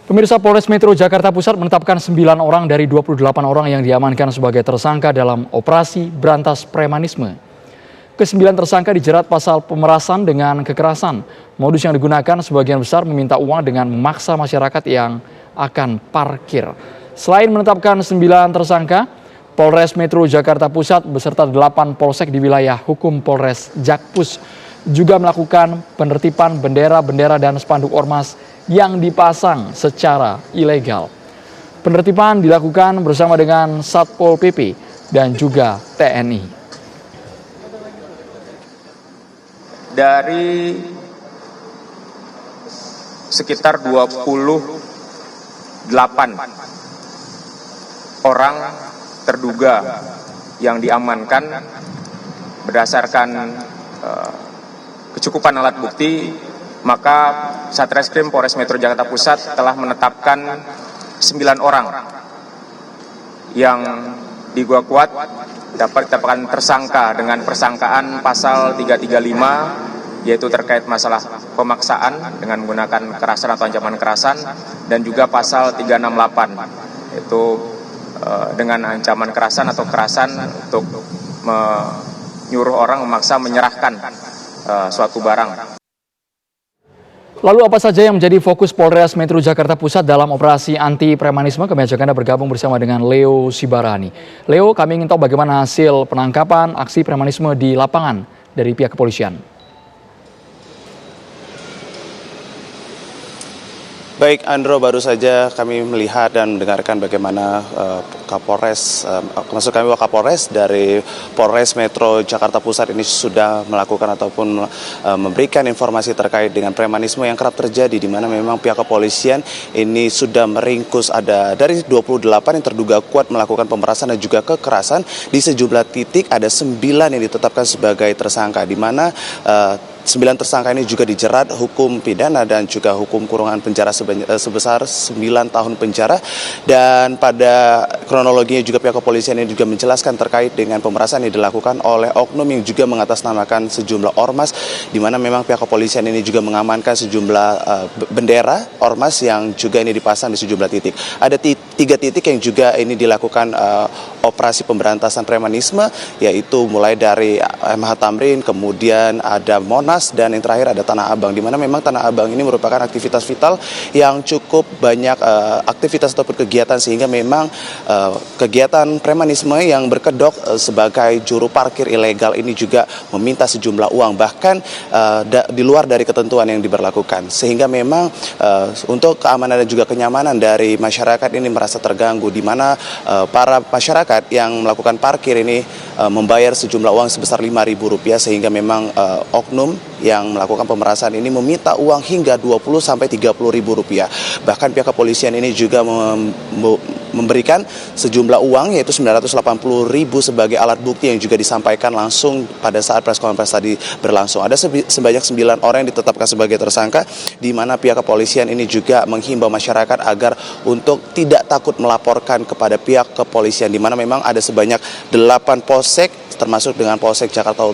Pemirsa, Polres Metro Jakarta Pusat menetapkan 9 orang dari 28 orang yang diamankan sebagai tersangka dalam operasi berantas premanisme. Kesembilan tersangka dijerat pasal pemerasan dengan kekerasan. Modus yang digunakan sebagian besar meminta uang dengan memaksa masyarakat yang akan parkir. Selain menetapkan 9 tersangka, Polres Metro Jakarta Pusat beserta 8 polsek di wilayah hukum Polres Jakpus juga melakukan penertiban bendera-bendera dan spanduk ormas yang dipasang secara ilegal. Penertiban dilakukan bersama dengan Satpol PP dan juga TNI. Dari sekitar 28 orang terduga yang diamankan berdasarkan kecukupan alat bukti, maka Satreskrim Polres Metro Jakarta Pusat telah menetapkan 9 orang yang diduga kuat dapat ditetapkan tersangka dengan persangkaan pasal 335, yaitu terkait masalah pemaksaan dengan menggunakan kekerasan atau ancaman kekerasan, dan juga pasal 368, yaitu dengan ancaman kekerasan atau kekerasan untuk menyuruh orang memaksa menyerahkan suatu barang. Lalu apa saja yang menjadi fokus Polres Metro Jakarta Pusat dalam operasi anti premanisme? Kami ajak Anda bergabung bersama dengan Leo Sibarani. Leo, kami ingin tahu bagaimana hasil penangkapan aksi premanisme di lapangan dari pihak kepolisian. Baik, Andro, baru saja kami melihat dan mendengarkan bagaimana Kapolres, maksud kami Wakapolres dari Polres Metro Jakarta Pusat ini sudah melakukan ataupun memberikan informasi terkait dengan premanisme yang kerap terjadi, di mana memang pihak kepolisian ini sudah meringkus ada dari 28 yang terduga kuat melakukan pemerasan dan juga kekerasan. Di sejumlah titik ada 9 yang ditetapkan sebagai tersangka, di mana 9 tersangka ini juga dijerat hukum pidana dan juga hukum kurungan penjara sebesar 9 tahun penjara. Dan pada kronologinya juga pihak kepolisian ini juga menjelaskan terkait dengan pemerasan yang dilakukan oleh oknum yang juga mengatasnamakan sejumlah ormas, di mana memang pihak kepolisian ini juga mengamankan sejumlah bendera ormas yang juga ini dipasang di sejumlah titik. Ada 3 titik yang juga ini dilakukan operasi pemberantasan premanisme, yaitu mulai dari MH Tamrin, kemudian ada Monas, dan yang terakhir ada Tanah Abang, di mana memang Tanah Abang ini merupakan aktivitas vital yang cukup banyak aktivitas ataupun kegiatan, sehingga memang kegiatan premanisme yang berkedok sebagai juru parkir ilegal ini juga meminta sejumlah uang, bahkan di luar dari ketentuan yang diberlakukan, sehingga memang untuk keamanan dan juga kenyamanan dari masyarakat ini merasa terganggu, di mana para masyarakat yang melakukan parkir ini membayar sejumlah uang sebesar Rp5.000, sehingga memang oknum yang melakukan pemerasan ini meminta uang hingga Rp20.000 sampai Rp30.000. Bahkan pihak kepolisian ini juga memberikan sejumlah uang, yaitu Rp980.000 sebagai alat bukti yang juga disampaikan langsung pada saat press conference tadi berlangsung. Ada sebanyak 9 orang yang ditetapkan sebagai tersangka, di mana pihak kepolisian ini juga menghimbau masyarakat agar untuk tidak takut melaporkan kepada pihak kepolisian, di mana memang ada sebanyak 8 polsek, termasuk dengan Polsek Jakarta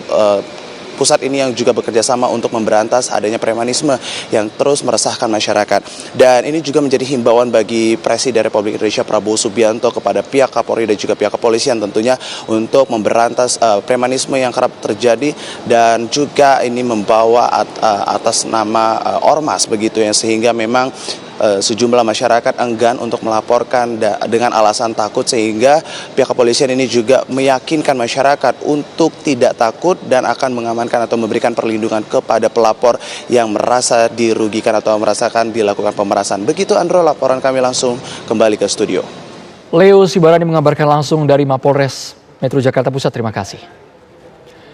Pusat ini yang juga bekerja sama untuk memberantas adanya premanisme yang terus meresahkan masyarakat. Dan ini juga menjadi himbauan bagi Presiden Republik Indonesia Prabowo Subianto kepada pihak Kapolri dan juga pihak kepolisian tentunya untuk memberantas premanisme yang kerap terjadi, dan juga ini membawa atas nama ormas begitu ya, sehingga memang sejumlah masyarakat enggan untuk melaporkan dengan alasan takut, sehingga pihak kepolisian ini juga meyakinkan masyarakat untuk tidak takut dan akan mengamankan atau memberikan perlindungan kepada pelapor yang merasa dirugikan atau merasakan dilakukan pemerasan. Begitu, Andro, laporan kami langsung kembali ke studio. Leo Sibarani mengabarkan langsung dari Mapolres Metro Jakarta Pusat. Terima kasih.